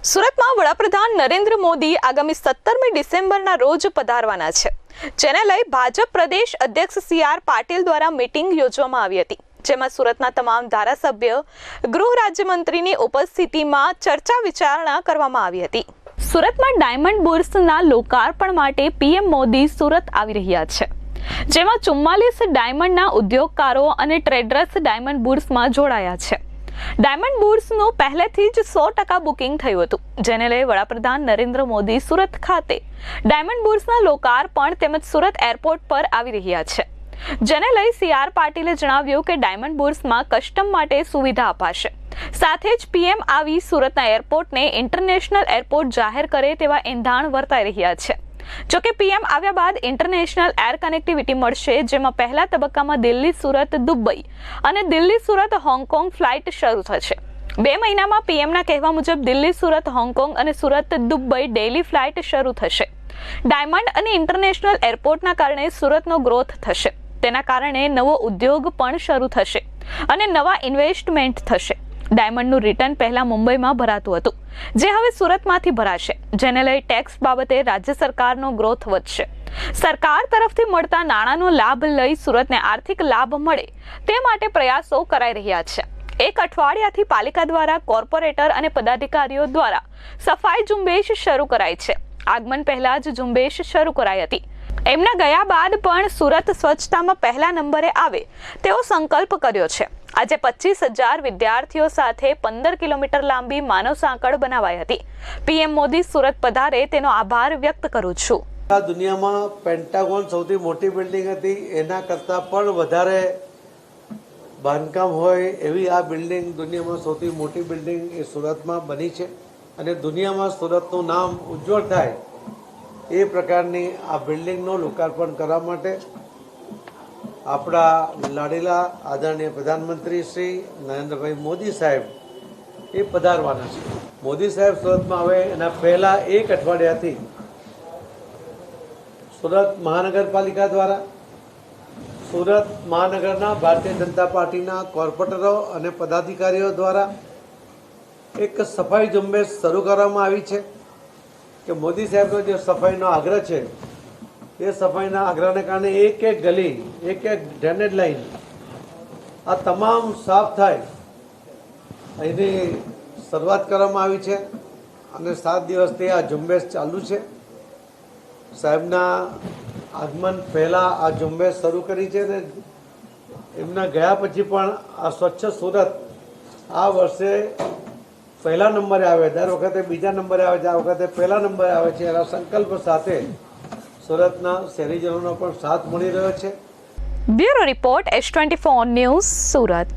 સુરતમાં વડાપ્રધાન નરેન્દ્ર મોદી આગામી 17મી ડિસેમ્બરના રોજ પધારવાના છે, જેને લઈ ભાજપ પ્રદેશ અધ્યક્ષ સી.આર. પાટીલ દ્વારા મીટિંગ યોજવામાં આવી હતી, જેમાં સુરતના તમામ ધારાસભ્ય, ગૃહ રાજ્યમંત્રીની ઉપસ્થિતિમાં ચર્ચા વિચારણા કરવામાં આવી હતી. સુરતમાં ડાયમંડ બુર્સના લોકાર્પણ માટે પીએમ મોદી સુરત આવી રહ્યા છે, જેમાં 44 ડાયમંડના ઉદ્યોગકારો અને ટ્રેડર્સ ડાયમંડ બુર્સમાં જોડાયા છે. ડાયમંડ બુર્સનું પહેલેથી જ 100% બુકિંગ થયું હતું, જેને લઈ વડાપ્રધાન નરેન્દ્ર મોદી સુરત ખાતે ડાયમંડ બુર્સના લોકાર્પણ તેમજ સુરત એરપોર્ટ પર આવી રહ્યા છે, જેને લઈ સી.આર. પાટીલે જણાવ્યું કે ડાયમંડ બુર્સમાં કસ્ટમ માટે સુવિધા અપાશે. સાથે જ પીએમ આવી સુરતના એરપોર્ટને ઇન્ટરનેશનલ એરપોર્ટ જાહેર કરે તેવા એંધાણ વર્તાઈ રહ્યા છે. જોકે પીએમ આવ્યા બાદ ઇન્ટરનેશનલ એર કનેક્ટિવિટી મળશે, જેમાં પહેલા તબક્કામાં દિલ્હી સુરત દુબઈ અને દિલ્હી સુરત હોંગકોંગ ફ્લાઇટ શરૂ થશે. 2 મહિનામાં પીએમના કહેવા મુજબ દિલ્હી સુરત હોંગકોંગ અને સુરત દુબઈ ડેઇલી ફ્લાઇટ શરૂ થશે. ડાયમંડ અને ઇન્ટરનેશનલ એરપોર્ટના કારણે સુરતનો ગ્રોથ થશે. તેના કારણે નવો ઉદ્યોગ પણ શરૂ થશે અને નવા ઇન્વેસ્ટમેન્ટ થશે. ડાયમંડનું રિટર્ન પહેલા મુંબઈમાં ભરાતું હતું, જે હવે સુરતમાંથી ભરાશે, જેને લઈ ટેક્સ બાબતે રાજ્ય સરકારનો ગ્રોથ વધશે. સરકાર તરફથી મળતા નાણાંનો લાભ લઈ સુરતને આર્થિક લાભ મળે તે માટે પ્રયાસો કરાઈ રહ્યા છે. 1 અઠવાડિયાથી પાલિકા દ્વારા કોર્પોરેટર અને પદાધિકારીઓ દ્વારા સફાઈ ઝુંબેશ શરૂ કરાઈ છે. આગમન પહેલા જ ઝુંબેશ શરૂ કરાઈ હતી. એમના ગયા બાદ પણ સુરત સ્વચ્છતામાં પહેલા નંબરે આવે તેવો સંકલ્પ કર્યો છે. આજે 25,000 વિદ્યાર્થીઓ સાથે 15 કિલોમીટર લાંબી માનવ સાંકળ બનાવાઈ હતી. પીએમ મોદી સુરત પધારે તેનો આભાર વ્યક્ત કરું છું. દુનિયામાં પેન્ટાગોન સૌથી મોટી બિલ્ડિંગ હતી, એના કરતાં પણ વધારે બાંધકામ હોય એવી આ બિલ્ડિંગ, દુનિયામાં સૌથી મોટી બિલ્ડિંગ એ સુરતમાં બની છે અને દુનિયામાં સુરતનું નામ ઉજ્જવળ થાય એ પ્રકારની આ બિલ્ડિંગનું લોકાર્પણ કરવા માટે આપણા લાડીલા આદરણીય પ્રધાનમંત્રી શ્રી નરેન્દ્રભાઈ મોદી સાહેબ એ પધારવાના છે. મોદી સાહેબ સુરતમાં આવે એના પહેલાં 1 અઠવાડિયાથી સુરત મહાનગરપાલિકા દ્વારા સુરત મહાનગરના ભારતીય જનતા પાર્ટીના કોર્પોરેટરો અને પદાધિકારીઓ દ્વારા એક સફાઈ ઝુંબેશ શરૂ કરવામાં આવી છે કે મોદી સાહેબનો જે સફાઈનો આગ્રહ છે એ સફાઈના આગ્રહને કારણે એક ગલી, એક ડ્રેનેજ લાઈન આ તમામ સાફ થાય એની શરૂઆત કરવામાં આવી છે અને 7 દિવસથી આ ઝુંબેશ ચાલુ છે. સાહેબના આગમન પહેલાં આ ઝુંબેશ શરૂ કરી છે અને એમના ગયા પછી પણ આ સ્વચ્છ સુરત આ વર્ષે પહેલા નંબરે આવે, દર વખતે બીજા નંબરે આવે છે, આ વખતે પહેલા નંબરે આવે છે. એના સંકલ્પ સાથે સુરતના શહેરીજનોનો પણ સાથ મળી રહ્યો છે. Bureau report S24 news Surat.